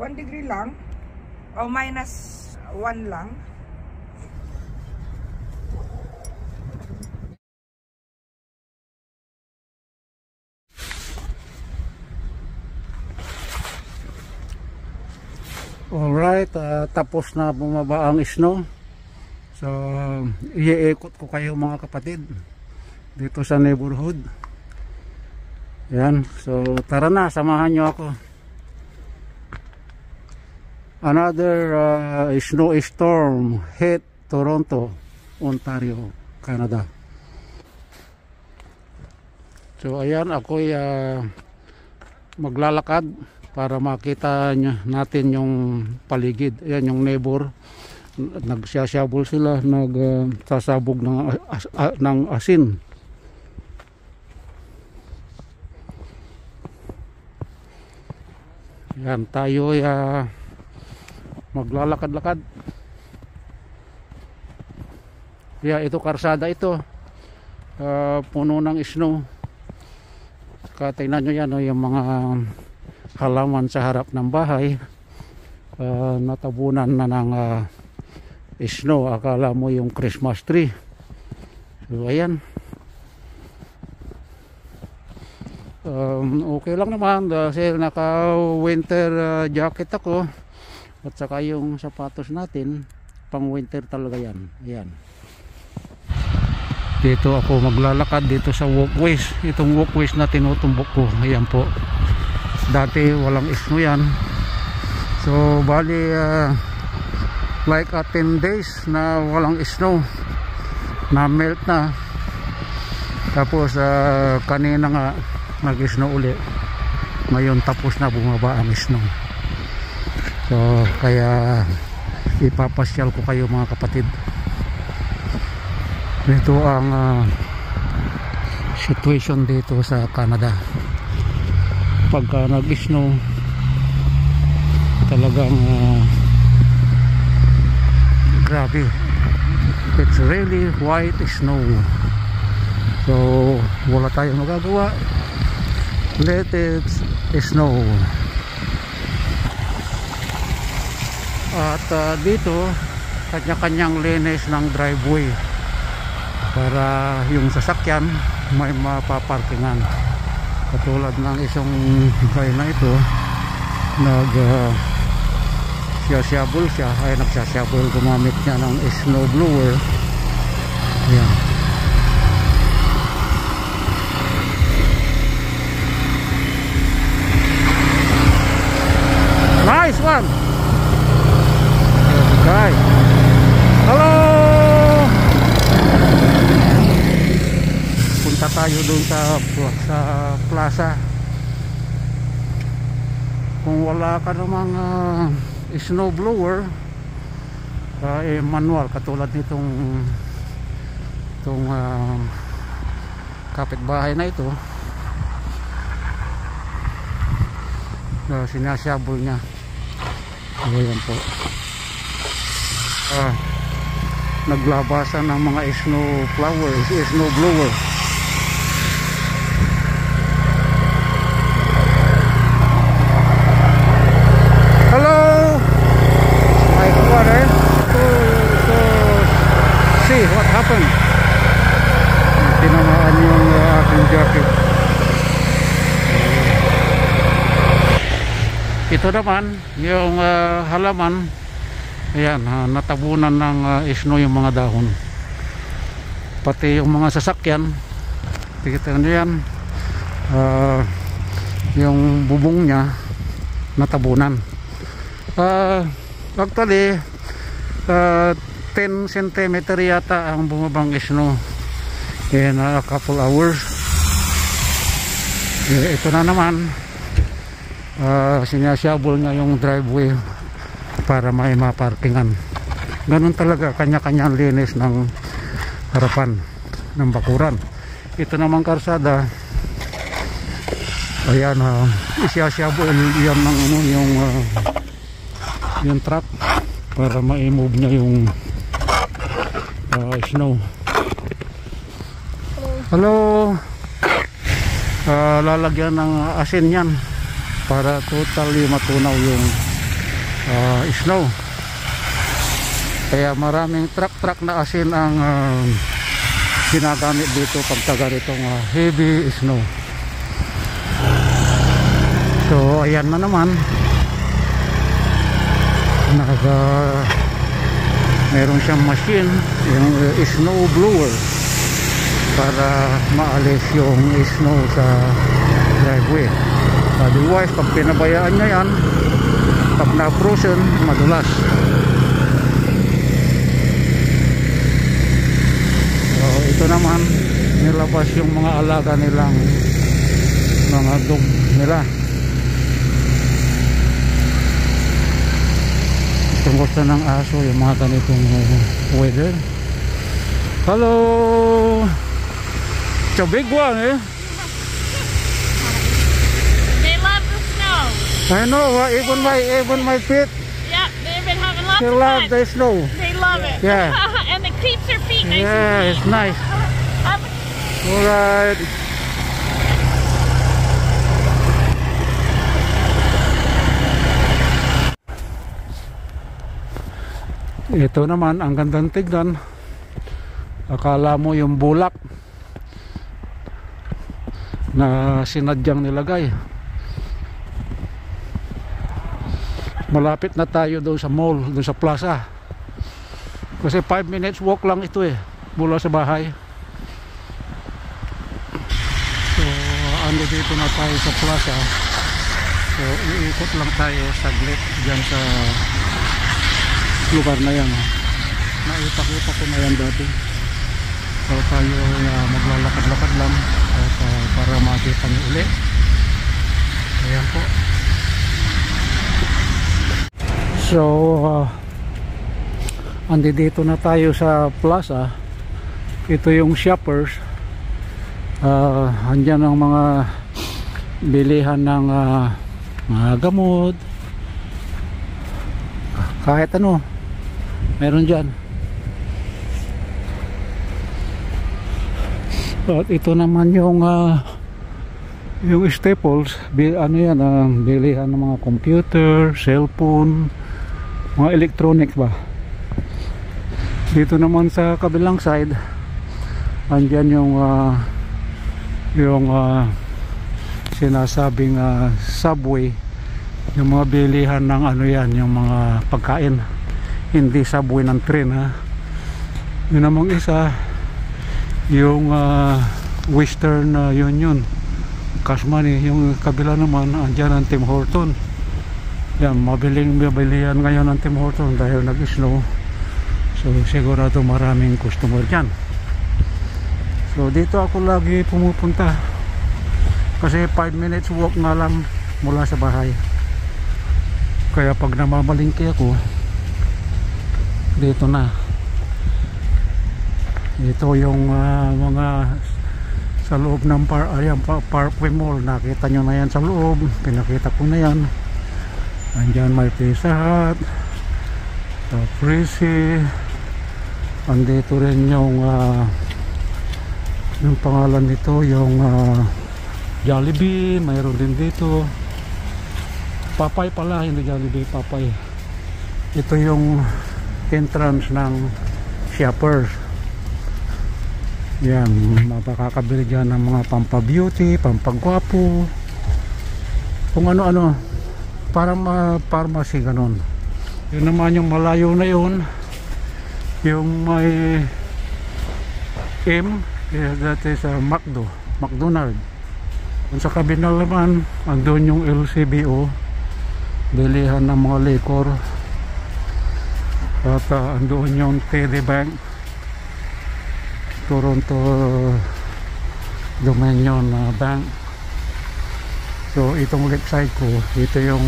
1 degree lang o minus 1 lang. Alright, tapos na bumaba ang snow. So, iikot ko kayo mga kapatid dito sa neighborhood. Yan, so tara na, samahan nyo ako. Another snow storm hit Toronto, Ontario, Canada. So ayan, ako'y maglalakad para makita natin yung paligid. Ayan yung neighbor, nagsasyabol sila, nagsasabog ng asin. Yan, tayo maglalakad-lakad. Ito karsada ito, puno ng snow. Tingnan nyo yan, yung mga halaman sa harap ng bahay, natabunan na ng snow. Akala mo yung Christmas tree. So ayan, okay lang naman kasi naka winter jacket ako, at saka yung sapatos natin pang winter talaga yan. Ayan, dito ako maglalakad dito sa walkways. Itong walkways na tinutumbok ko, ayan po, dati walang snow yan. So bali like 10 days na walang snow, na melt na. Tapos kanina nga nag snow uli, ngayon tapos na bumaba ang snow. So kaya ipapasyal ko kayo mga kapatid. Ito ang situation dito sa Canada. Pagka nag-snow, talagang grabe. It's really white snow. So wala tayong magagawa, let it snow. At dito kanya-kanyang linis ng driveway para yung sasakyan may mapaparkingan. Katulad ng isang guy na ito, nagsasyabol siya, ay nagsasyabol, gumamit niya ng snow blower. Ayan. Nice one. Okay. Hello. Punta tayo doon sa plaza. Kung wala ka namang snow blower, manual, katulad nitong kapitbahay na ito, sinasyabol niya. Ayan po, naglabasan ng mga snow flowers, snow blower. Hello, my brother, to see what happened. Tinamaan yung aking jacket. Ito naman yung halaman. Ayan, natabunan ng snow yung mga dahon, pati yung mga sasakyan. Tingnan nyo yan, yung bubong nya natabunan. Actually 10 cm yata ang bumabang snow in a couple hours. Ito na naman, sinasyabol nga yung driveway para may maparkingan. Ganun talaga, kanya-kanyang linis ng harapan ng bakuran. Ito namang karsada, ayan, isyasyabol yan ng yung truck para ma-move niya yung snow. Hello. Lalagyan ng asin yan para totally matunaw yung snow. Kaya maraming truck na asin ang ginagamit dito pagka ganitong heavy snow. So ayan na naman, meron siyang machine, yung snow blower, para maalis yung snow sa driveway. Otherwise pag pinabayaan niya yan, pag na-frozen, madulas. So ito naman, nilabas yung mga alaga nilang mga dog nila. Itong gusto ng aso yung mga ganitong weather. Hello, it's a big one, eh? They love the snow. I know, even my pet, Yep, they've been having lots they of love fun. the snow. They love it. Yeah. And it keeps their feet nice Yeah, and it's clean. nice. Alright. Ito naman, ang gandang tignan. Akala mo yung bulak na sinadyang nilagay. Malapit na tayo doon sa mall, doon sa plaza. Kasi 5 minutes walk lang ito eh, mula sa bahay. So ano, dito na tayo sa plaza. So iikot lang tayo saglit dyan sa lugar na yan. Naipakita ko na yan dati. So tayo maglalakad-lakad lang at, para makita niyo ulit. Ayan po. So andito na tayo sa plaza. Ito yung shoppers. Andyan ang mga bilihan ng mga gamot, kahit ano meron dyan. At ito naman yung staples, ano yan, bilihan ng mga computer, cellphone, mga electronics ba. Dito naman sa kabilang side, andyan yung sinasabing Subway, yung mga bilihan ng ano yan, yung mga pagkain, hindi Subway ng train, ha. Yun namang isa, yung Western Union Cash Money. Yung kabila naman, andyan ang Tim Horton. Yan, mabiling bilihan ngayon ng Tim Horton dahil nag-snow. So sigurado maraming customer dyan. So dito ako lagi pumupunta kasi 5 minutes walk nga lang mula sa bahay. Kaya pag namamalingki ako, dito na. Ito yung mga sa loob ng Parkway Mall. Nakita nyo na yan sa loob, pinakita ko na yan. Andyan may Pizza Hut, Prissy. Andito rin yung pangalan nito, yung Jollibee, mayroon din dito. Papay pala, hindi Jollibee, Papay. Ito yung entrance ng Shoppers. Yan, makakabili dyan ng mga pampabeauty, pampagwapo, kung ano-ano, para pharmacy, ganon. Yun naman yung malayo na yun, yung may dati sa McDonald's. Kung sa kabinal naman, andun yung LCBO, bilihan ng mga liquor. At andun yung TD Bank, Toronto Dominion Bank. So itong left side ko, ito yung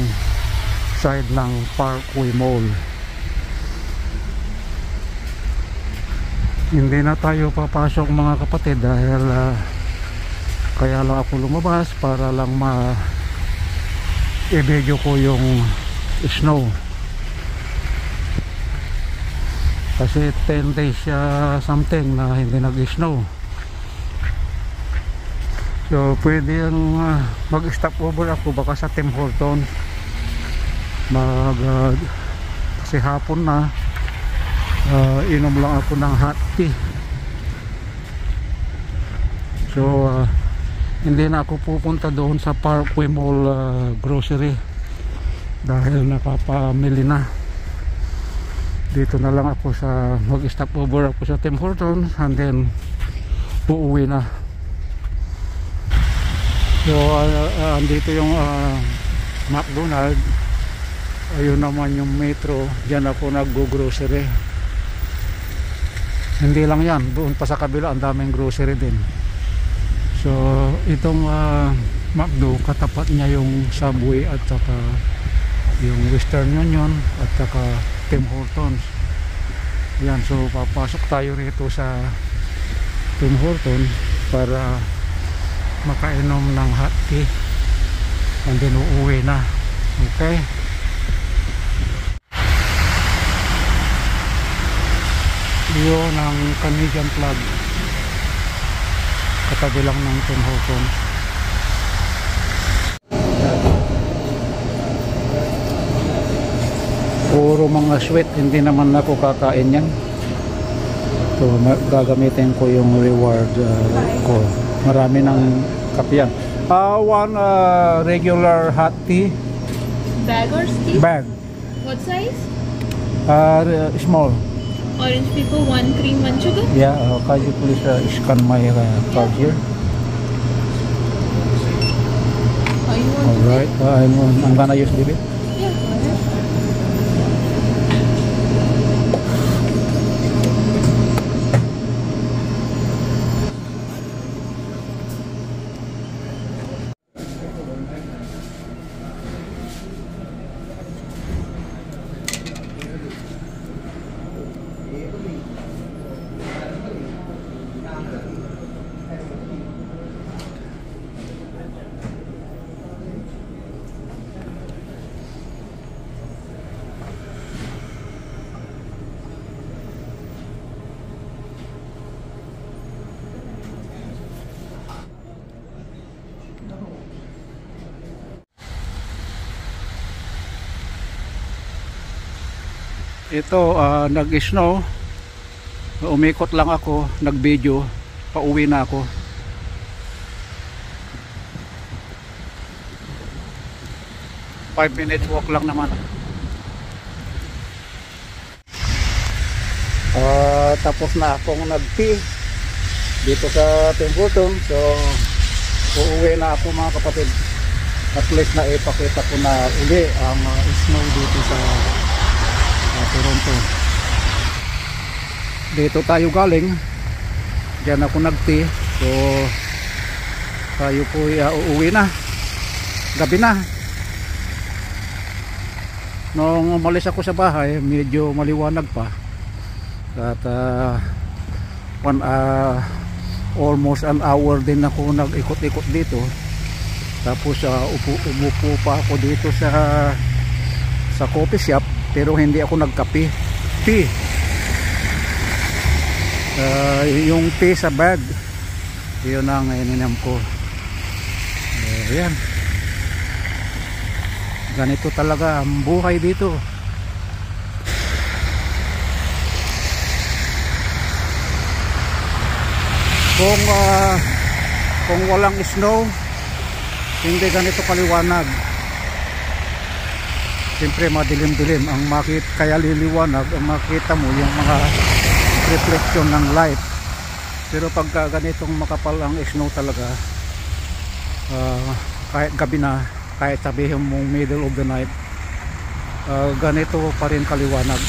side ng Parkway Mall. Hindi na tayo papasok mga kapatid dahil kaya lang ako lumabas para lang i-video ko yung snow. Kasi 10 days something na hindi nag-snow. So pwede yung mag-stop over ako baka sa Tim Hortons. kasi hapon na, inom lang ako ng hot tea. So hindi na ako pupunta doon sa Parkway Mall grocery dahil nakapamili na. Dito na lang ako sa mag-stop over ako sa Tim Hortons and then uuwi na. So andito yung McDonald's, ayun naman yung Metro, dyan ako nag-grocery. Hindi lang yan, doon pa sa kabila ang daming grocery din. So itong McDo, katapat niya yung Subway at saka yung Western Union at saka Tim Hortons. Yan, so papasok tayo rito sa Tim Hortons para makainom ng hot tea and then uuwi na. Okay, yun ang Canadian flag, katabi lang ng Tim Hortons. Puro mga sweet, hindi naman ako kakain yan. So gagamitin ko yung reward ko. Marami ng kape yan. One regular hot tea. Bag or stick? Bag. What size? Small. Orange people, 1 cream, 1 sugar? Yeah, can you please scan my card here? Oh, you want Alright, I'm gonna use debit. Yeah, go ahead. Ito nag-snow, umikot lang ako, nag-video, pauwi na ako. Five minutes walk lang naman. Tapos na akong nag-tea dito sa Tim Hortons. So uuwi na ako mga kapatid. At least na ipakita ko na uli ang snow dito sa Toronto. Dito tayo galing, diyan ako nag-tea. So tayo po uuwi na, gabi na. Nung umalis ako sa bahay, medyo maliwanag pa at almost an hour din ako nag-ikot-ikot dito. Tapos umupo pa ako dito sa coffee shop, pero hindi ako nagkape. Tea. Yung tea sa bag, yun ang ininom ko. Ayan. Ganito talaga ang buhay dito. Kung walang snow, hindi ganito kaliwanag. Siyempre madilim-dilim ang kaya liliwanag, ang makita mo yung mga reflection ng light. Pero pagka ganitong makapal ang snow talaga, kahit gabi na, kahit sabihin mong middle of the night, ganito pa rin kaliwanag.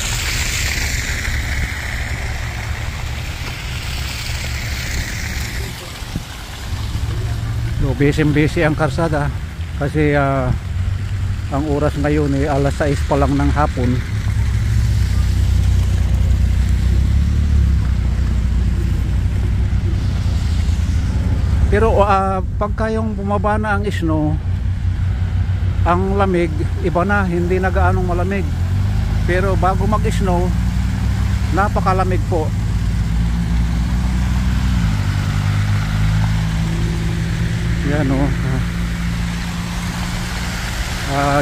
So busy ang karsada kasi ang oras ngayon ay alas 6 pa lang ng hapon. Pero pagka yung bumaba na ang snow, ang lamig iba na, hindi na gaanong malamig. Pero bago mag snow, napakalamig po. Yan o.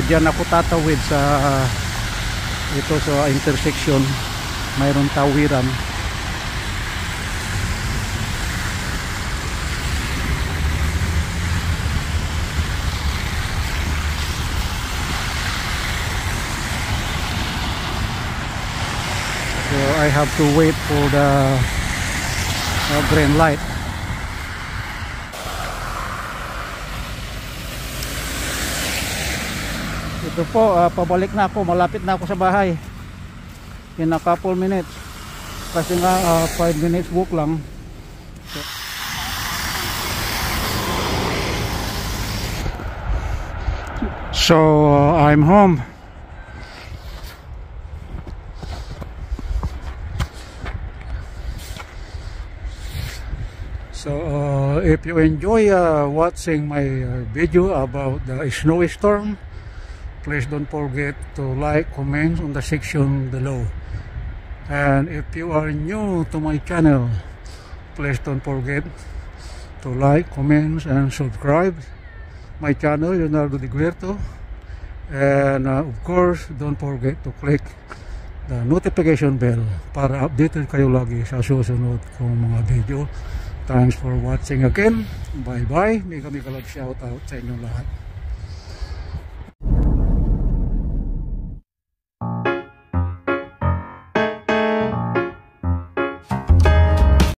Diyan ako tatawid sa ito sa intersection, mayroon tawiran. So I have to wait for the green light. Ito po, pabalik na ako, malapit na ako sa bahay in a couple minutes kasi nga 5 minutes walk lang. So I'm home. So if you enjoy watching my video about the snowy storm, please don't forget to like, comment on the section below. And if you are new to my channel, please don't forget to like, comment, and subscribe my channel, Leonardo De Guerto. And of course, don't forget to click the notification bell para updated kayo lagi sa susunod kong mga video. Thanks for watching again. Bye bye. Mega love shout out sa inyong lahat.